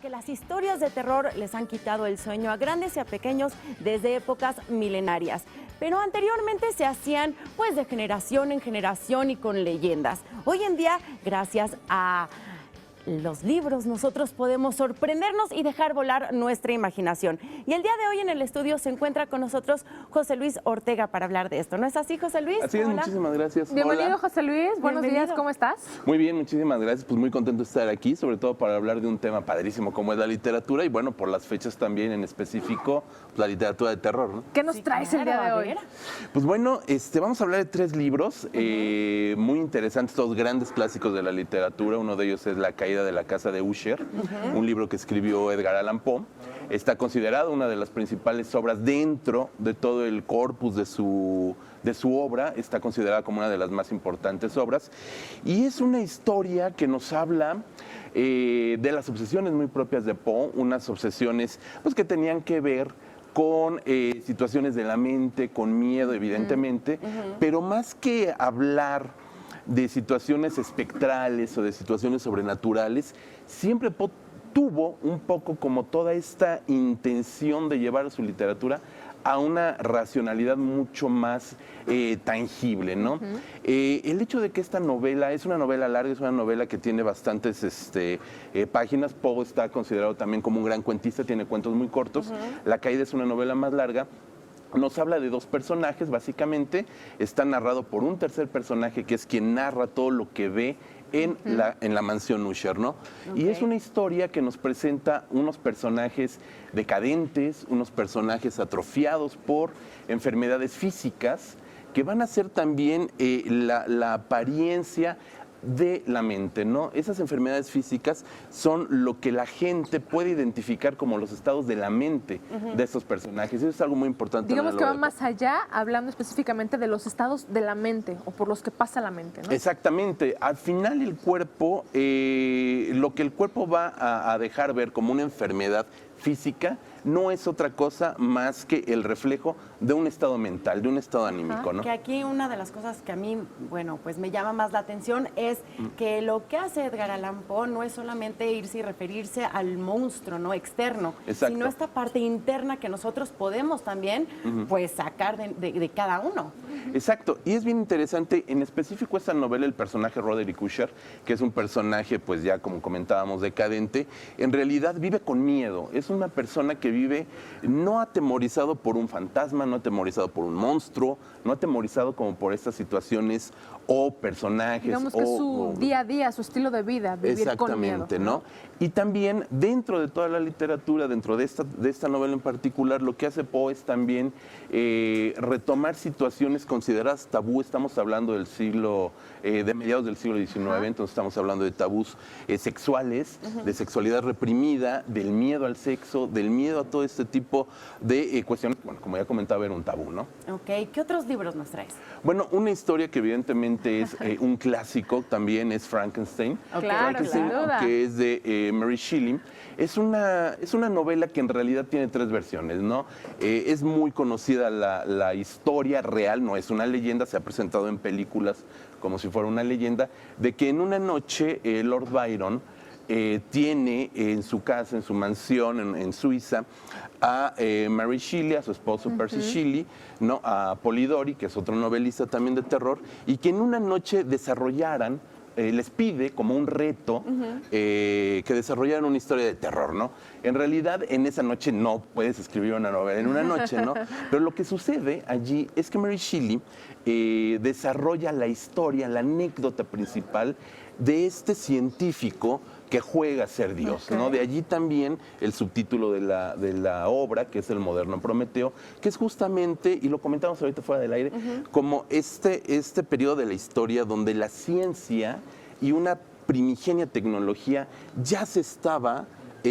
porque las historias de terror les han quitado el sueño a grandes y a pequeños desde épocas milenarias. Pero anteriormente se hacían pues de generación en generación y con leyendas. Hoy en día, gracias a los libros, nosotros podemos sorprendernos y dejar volar nuestra imaginación. Y el día de hoy en el estudio se encuentra con nosotros José Luis Ortega para hablar de esto. ¿No es así, José Luis? Así es, Hola. muchísimas gracias. Bienvenido, Hola. José Luis. Buenos días, ¿cómo estás? Muy bien, muchísimas gracias. Pues muy contento de estar aquí, sobre todo para hablar de un tema padrísimo como es la literatura y bueno, por las fechas también en específico, pues, la literatura de terror, ¿no? ¿Qué nos traes el día de hoy? Pues bueno, vamos a hablar de 3 libros muy interesantes, 2 grandes clásicos de la literatura. Uno de ellos es La caída de la casa de Usher, un libro que escribió Edgar Allan Poe. Está considerado una de las principales obras dentro de todo el corpus de su obra, está considerada como una de las más importantes obras. Y es una historia que nos habla de las obsesiones muy propias de Poe, unas obsesiones pues, que tenían que ver con situaciones de la mente, con miedo, evidentemente, pero más que hablar de situaciones espectrales o de situaciones sobrenaturales, siempre Poe tuvo un poco como toda esta intención de llevar su literatura a una racionalidad mucho más tangible, ¿no? El hecho de que esta novela es una novela larga, es una novela que tiene bastantes páginas. Poe está considerado también como un gran cuentista, tiene cuentos muy cortos. La caída es una novela más larga. Nos habla de 2 personajes, básicamente. Está narrado por un tercer personaje que es quien narra todo lo que ve en la mansión Usher, ¿no? Y es una historia que nos presenta unos personajes decadentes, unos personajes atrofiados por enfermedades físicas que van a ser también la apariencia de la mente, ¿no? Esas enfermedades físicas son lo que la gente puede identificar como los estados de la mente de estos personajes. Eso es algo muy importante. Digamos que va más allá, hablando específicamente de los estados de la mente o por los que pasa la mente, ¿no? Exactamente. Al final el cuerpo, lo que el cuerpo va a dejar ver como una enfermedad física no es otra cosa más que el reflejo de un estado mental, de un estado anímico, ¿no? Que aquí una de las cosas que a mí, bueno, pues me llama más la atención es que lo que hace Edgar Allan Poe no es solamente irse y referirse al monstruo, ¿no? Externo, Exacto, sino esta parte interna que nosotros podemos también, pues, sacar de cada uno. Exacto, y es bien interesante, en específico esta novela, el personaje Roderick Usher, que es un personaje, pues ya como comentábamos, decadente, en realidad vive con miedo, es una persona que vive no atemorizado por un fantasma, no atemorizado por un monstruo, no atemorizado como por estas situaciones o personajes. Digamos que su día a día, su estilo de vida, vivir con miedo. Exactamente, ¿no? Y también dentro de toda la literatura, dentro de esta novela en particular, lo que hace Poe es también retomar situaciones consideradas tabú. Estamos hablando del siglo, de mediados del siglo XIX, entonces estamos hablando de tabús sexuales, de sexualidad reprimida, del miedo al sexo, del miedo a todo este tipo de cuestiones. Bueno, como ya comentaba, era un tabú, ¿no? Ok, ¿qué otros libros nos traes? Bueno, una historia que evidentemente es un clásico también es Frankenstein. Claro, Frankenstein, sin duda. que es de Mary Shelley. Es una novela que en realidad tiene 3 versiones, ¿no? Es muy conocida la historia real, no es una leyenda, se ha presentado en películas como si fuera una leyenda, de que en una noche Lord Byron tiene en su casa, en su mansión en Suiza, a Mary Shelley, a su esposo Percy Shelley, ¿no? A Polidori, que es otro novelista también de terror, y que en una noche desarrollaran, les pide como un reto que desarrollaran una historia de terror, ¿no? En realidad, en esa noche no puedes escribir una novela en una noche, ¿no? Pero lo que sucede allí es que Mary Shelley desarrolla la historia, la anécdota principal de este científico que juega a ser Dios, ¿no? De allí también el subtítulo de la obra, que es El moderno Prometeo, que es justamente, y lo comentamos ahorita fuera del aire, como este periodo de la historia donde la ciencia y una primigenia tecnología ya se estaba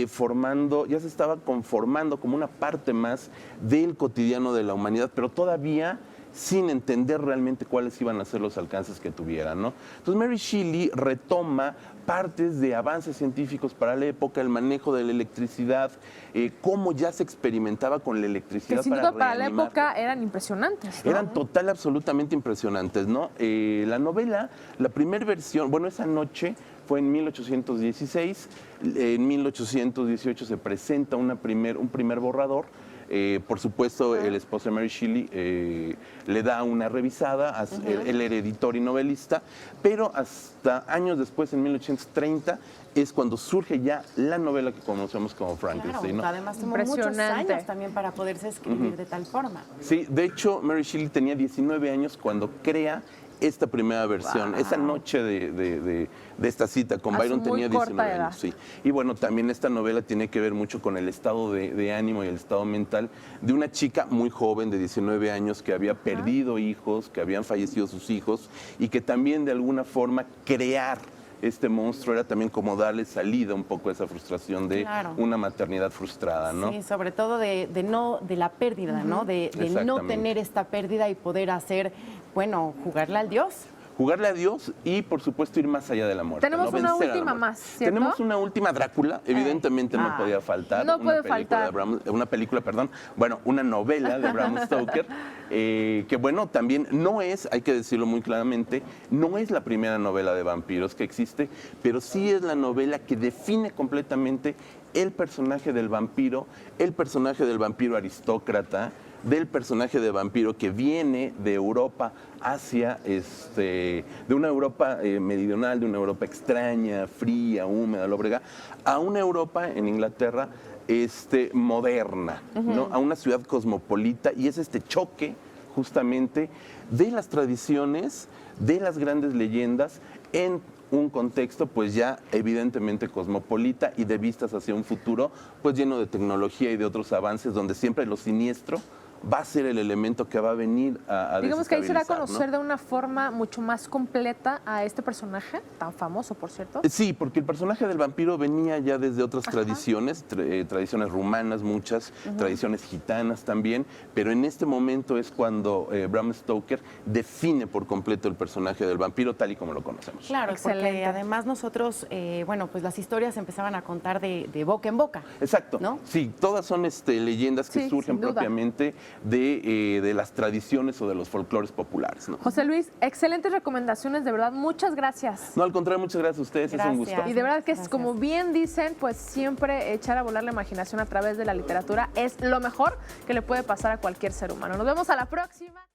formando, ya se estaba conformando como una parte más del cotidiano de la humanidad, pero todavía sin entender realmente cuáles iban a ser los alcances que tuvieran, ¿no? Entonces Mary Shelley retoma partes de avances científicos para la época, el manejo de la electricidad, cómo ya se experimentaba con la electricidad. Que sin duda para la época eran impresionantes, ¿no? Eran absolutamente impresionantes, ¿no? La novela, la primera versión, bueno, esa noche fue en 1816. En 1818 se presenta un primer borrador. Por supuesto, el esposo de Mary Shelley le da una revisada, él era editor y novelista, pero hasta años después, en 1830, es cuando surge ya la novela que conocemos como Frankenstein. Claro, ¿no? además tomó muchos Impresionante. años también para poderse escribir de tal forma. Sí, de hecho, Mary Shelley tenía 19 años cuando crea esta primera versión. Wow. Esa noche de esta cita con A su Byron muy tenía corta 19 edad. años. Sí. Y bueno, también esta novela tiene que ver mucho con el estado de ánimo y el estado mental de una chica muy joven de 19 años que había perdido hijos, que habían fallecido sus hijos y que también de alguna forma crear este monstruo era también como darle salida un poco a esa frustración de Claro. una maternidad frustrada, ¿no? Sí, sobre todo de la pérdida, ¿no? De no Exactamente. tener esta pérdida y poder hacer, bueno, jugarle al Dios. Jugarle a Dios y, por supuesto, ir más allá de la muerte. Tenemos ¿no? una Vencer a la última muerte. más, ¿cierto? Tenemos una última Drácula, evidentemente no podía faltar. No puede faltar. Una novela de Bram Stoker, que bueno, también no es, hay que decirlo muy claramente, no es la primera novela de vampiros que existe, pero sí es la novela que define completamente el personaje del vampiro aristócrata, del personaje de vampiro que viene de Europa hacia, de una Europa meridional, de una Europa extraña, fría, húmeda, lóbrega, a una Europa en Inglaterra moderna, ¿no? A una ciudad cosmopolita, y es este choque justamente de las tradiciones, de las grandes leyendas en un contexto pues ya evidentemente cosmopolita y de vistas hacia un futuro pues lleno de tecnología y de otros avances donde siempre lo siniestro va a ser el elemento que va a venir a Digamos que ahí se da a desestabilizar, conocer ¿no? de una forma mucho más completa a este personaje, tan famoso, por cierto. Sí, porque el personaje del vampiro venía ya desde otras tradiciones, tradiciones rumanas muchas, tradiciones gitanas también, pero en este momento es cuando Bram Stoker define por completo el personaje del vampiro tal y como lo conocemos. Claro, Excelente. porque además nosotros, pues las historias se empezaban a contar de boca en boca. Exacto, ¿no? sí, todas son leyendas que Sí, surgen sin duda. propiamente de las tradiciones o de los folclores populares, ¿no? José Luis, excelentes recomendaciones, de verdad, muchas gracias. No, al contrario, muchas gracias a ustedes, es un gusto. Gracias. Y de verdad que es Gracias. como bien dicen, pues siempre echar a volar la imaginación a través de la literatura es lo mejor que le puede pasar a cualquier ser humano. Nos vemos a la próxima.